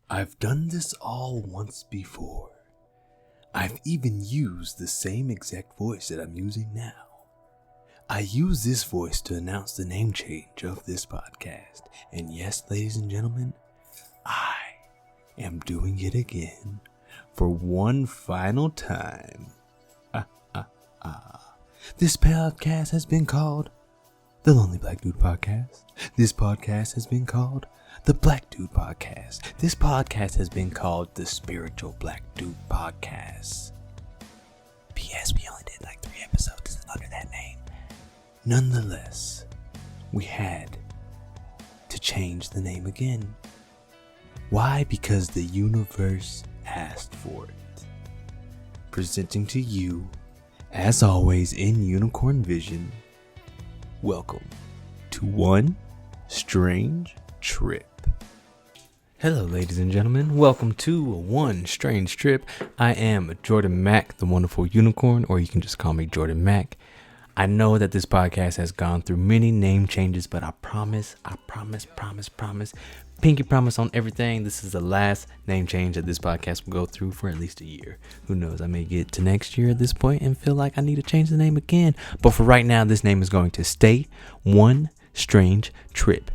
I've done this all once before. I've even used the same exact voice that I'm using now. I use this voice to announce the name change of this podcast. And yes, ladies and gentlemen, I am doing it again for one final time. This podcast has been called The Lonely Black Dude Podcast. This podcast has been called The Black Dude Podcast. This podcast has been called The Spiritual Black Dude Podcast. P.S. We only did like 3 episodes under that name. Nonetheless, we had to change the name again. Why? Because the universe asked for it. Presenting to you, as always in unicorn vision, welcome to One Strange Trip. Hello, ladies and gentlemen. Welcome to One Strange Trip. I am Jordan Mack, the wonderful unicorn, or you can just call me Jordan Mack. I know that this podcast has gone through many name changes, but I promise, pinky promise on everything, this is the last name change that this podcast will go through for at least a year. Who knows, I may get to next year at this point and feel like I need to change the name again. But for right now, this name is going to stay One Strange Trip.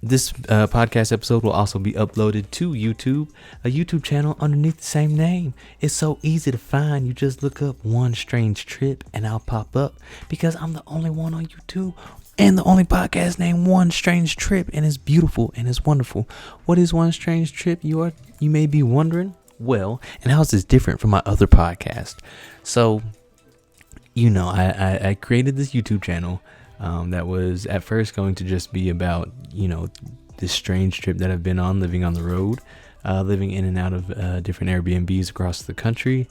This podcast episode will also be uploaded to YouTube, a YouTube channel underneath the same name. It's so easy to find. You just look up One Strange Trip and I'll pop up because I'm the only one on YouTube and the only podcast named One Strange Trip, and it's beautiful and it's wonderful. What is One Strange Trip? You may be wondering. Well, and how is this different from my other podcast? So, I created this YouTube channel that was at first going to just be about, this strange trip that I've been on, living on the road, living in and out of different Airbnbs across the country,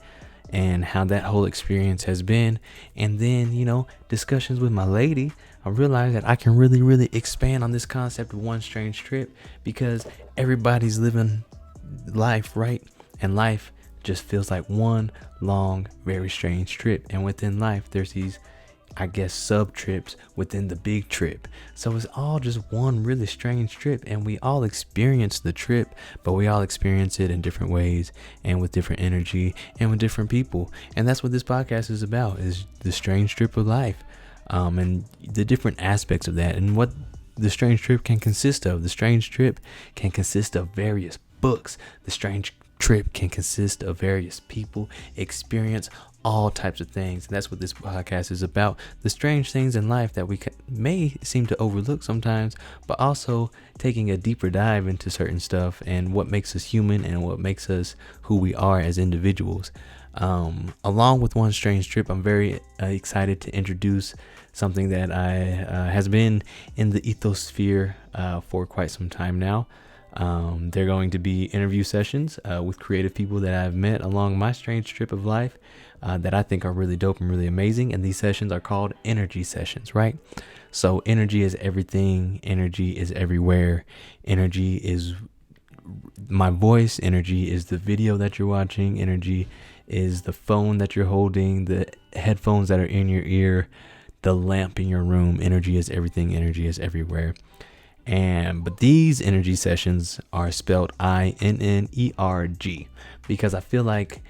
and how that whole experience has been. And then, discussions with my lady, I realized that I can really, really expand on this concept of one strange trip because everybody's living life, right? And life just feels like one long, very strange trip. And within life, there's these, sub trips within the big trip. So it's all just one really strange trip, and we all experience the trip, but we all experience it in different ways and with different energy and with different people. And that's what this podcast is about, is the strange trip of life, and the different aspects of that and what the strange trip can consist of. The strange trip can consist of various books. The strange trip can consist of various people, experience all types of things. And that's what this podcast is about, the strange things in life that we may seem to overlook sometimes, but also taking a deeper dive into certain stuff and what makes us human and what makes us who we are as individuals. Along with One Strange Trip, I'm very excited to introduce something that has been in the ethosphere for quite some time now. They're going to be interview sessions with creative people that I've met along my strange trip of life that I think are really dope and really amazing. And these sessions are called energy sessions, right? So energy is everything. Energy is everywhere. Energy is my voice. Energy is the video that you're watching. Energy is the phone that you're holding, the headphones that are in your ear, the lamp in your room. Energy is everything. Energy is everywhere. But these energy sessions are spelled INNERG because I feel like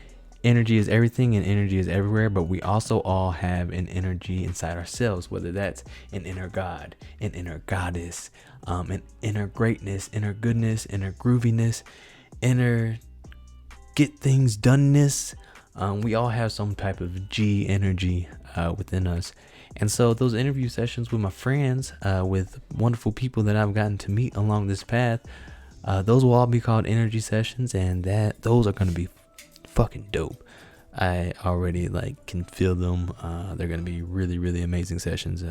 energy is everything and energy is everywhere, but we also all have an energy inside ourselves, whether that's an inner God, an inner goddess, an inner greatness, inner goodness, inner grooviness, inner get things doneness. We all have some type of G energy within us. And so those interview sessions with my friends, with wonderful people that I've gotten to meet along this path, those will all be called energy sessions, and those are going to be fucking dope. I already can feel them. They're going to be really, really amazing sessions.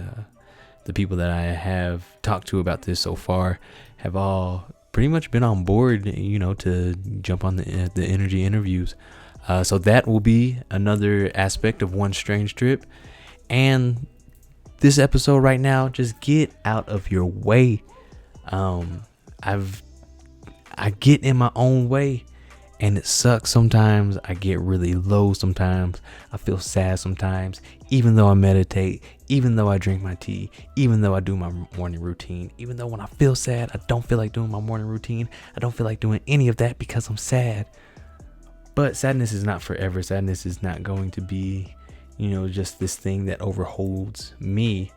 The people that I have talked to about this so far have all pretty much been on board, to jump on the energy interviews. So that will be another aspect of One Strange Trip. And this episode right now, just get out of your way. I get in my own way and it sucks sometimes. I get really low sometimes. I feel sad sometimes. even though I meditate, even though I drink my tea, even though I do my morning routine, even though when I feel sad, I don't feel like doing my morning routine. I don't feel like doing any of that because I'm sad. But sadness is not forever. Sadness is not going to be, just this thing that overholds me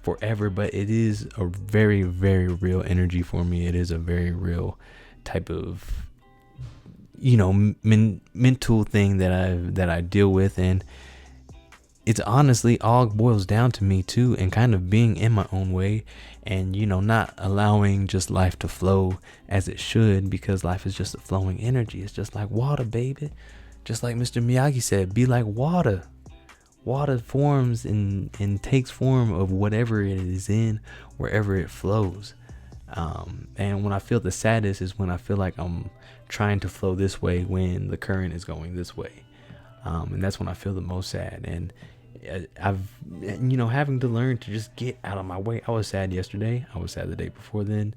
forever. But it is a very, very real energy for me. It is a very real type of, mental thing that I deal with. And it's honestly all boils down to me too, and kind of being in my own way, and not allowing just life to flow as it should, because life is just a flowing energy. It's just like water, baby. Just like Mr. Miyagi said, be like water. Water forms and takes form of whatever it is in, wherever it flows. And when I feel the saddest is when I feel like I'm trying to flow this way when the current is going this way. And that's when I feel the most sad. And I've, having to learn to just get out of my way. I was sad yesterday. I was sad the day before then.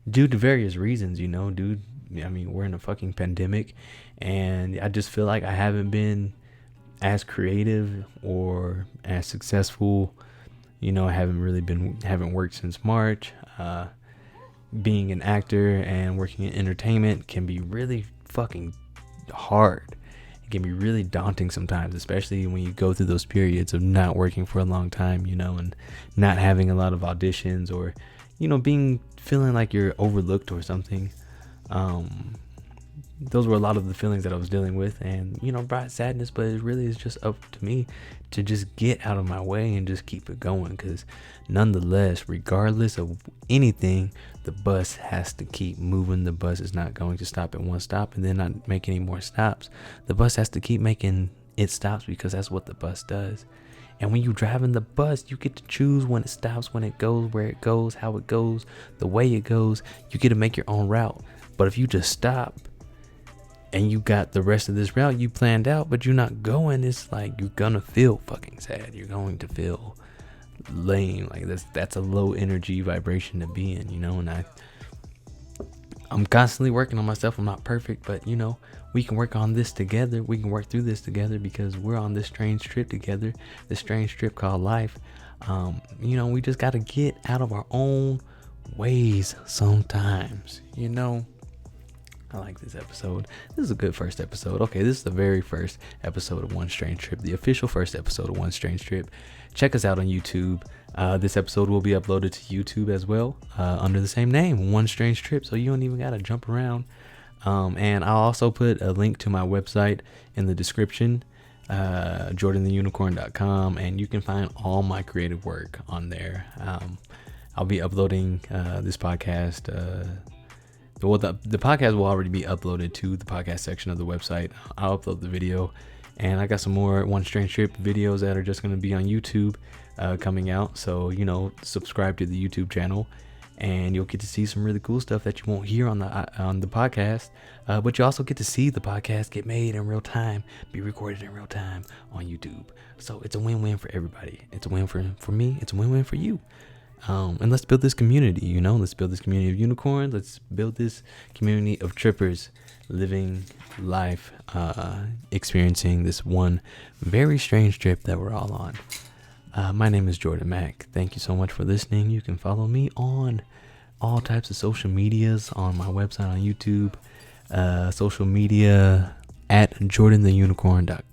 Due to various reasons, dude. I mean, we're in a fucking pandemic, and I just feel like I haven't been as creative or as successful. I haven't worked since March. Being an actor and working in entertainment can be really fucking hard. It can be really daunting sometimes, especially when you go through those periods of not working for a long time, and not having a lot of auditions, or feeling like you're overlooked or something. Those were a lot of the feelings that I was dealing with, and brought sadness. But it really is just up to me to just get out of my way and just keep it going, because nonetheless, regardless of anything, the bus has to keep moving. The bus is not going to stop at one stop and then not make any more stops. The bus has to keep making its stops, because that's what the bus does. And when you're driving the bus, you get to choose when it stops, when it goes, where it goes, how it goes, the way it goes. You get to make your own route. But if you just stop and you got the rest of this route you planned out, but you're not going, it's like you're gonna feel fucking sad. You're going to feel lame. Like that's a low energy vibration to be in, and I'm constantly working on myself. I'm not perfect, but we can work on this together. We can work through this together, because we're on this strange trip together, this strange trip called life. We just got to get out of our own ways sometimes. I like this episode. This is a good first episode. Okay, this is the very first episode of One Strange Trip, the official first episode of One Strange Trip. Check us out on YouTube. This episode will be uploaded to YouTube as well, under the same name, One Strange Trip, so you don't even gotta jump around. And I'll also put a link to my website in the description, jordantheunicorn.com, and you can find all my creative work on there. I'll be uploading this podcast. The podcast will already be uploaded to the podcast section of the website. I'll upload the video, and I got some more One Strange Trip videos that are just going to be on YouTube coming out. So, subscribe to the YouTube channel, and you'll get to see some really cool stuff that you won't hear on the podcast. But you also get to see the podcast get made in real time, be recorded in real time on YouTube. So it's a win-win for everybody. It's a win for me. It's a win-win for you. And let's build this community, let's build this community of unicorns. Let's build this community of trippers living life, experiencing this one very strange trip that we're all on. My name is Jordan Mack. Thank you so much for listening. You can follow me on all types of social medias, on my website, on YouTube, social media at JordanTheUnicorn.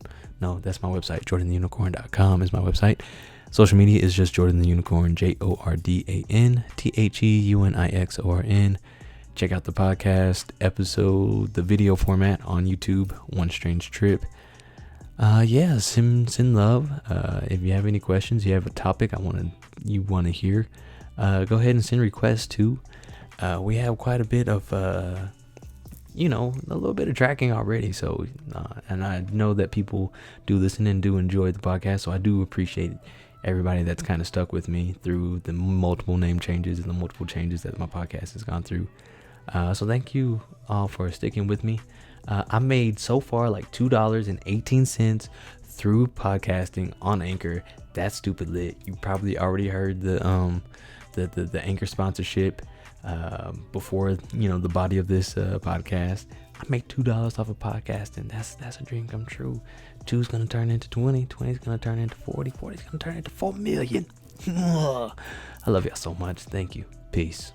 No, that's my website. JordanTheUnicorn.com is my website. Social media is just Jordan the Unicorn, JordanTheUnixorn. Check out the podcast episode, the video format on YouTube, One Strange Trip. Send love. If you have any questions, you have a topic you want to hear, go ahead and send requests too. We have quite a bit of, a little bit of tracking already. So, and I know that people do listen and do enjoy the podcast. So I do appreciate everybody that's kind of stuck with me through the multiple name changes and the multiple changes that my podcast has gone through. So thank you all for sticking with me. I made so far like $2.18 through podcasting on Anchor. That's stupid lit. You probably already heard the Anchor sponsorship before the body of this podcast. I make $2 off of podcasting. That's a dream come true. 2's gonna turn into 20, 20's gonna turn into 40, 40's gonna turn into 4 million. I love y'all so much. Thank you. Peace.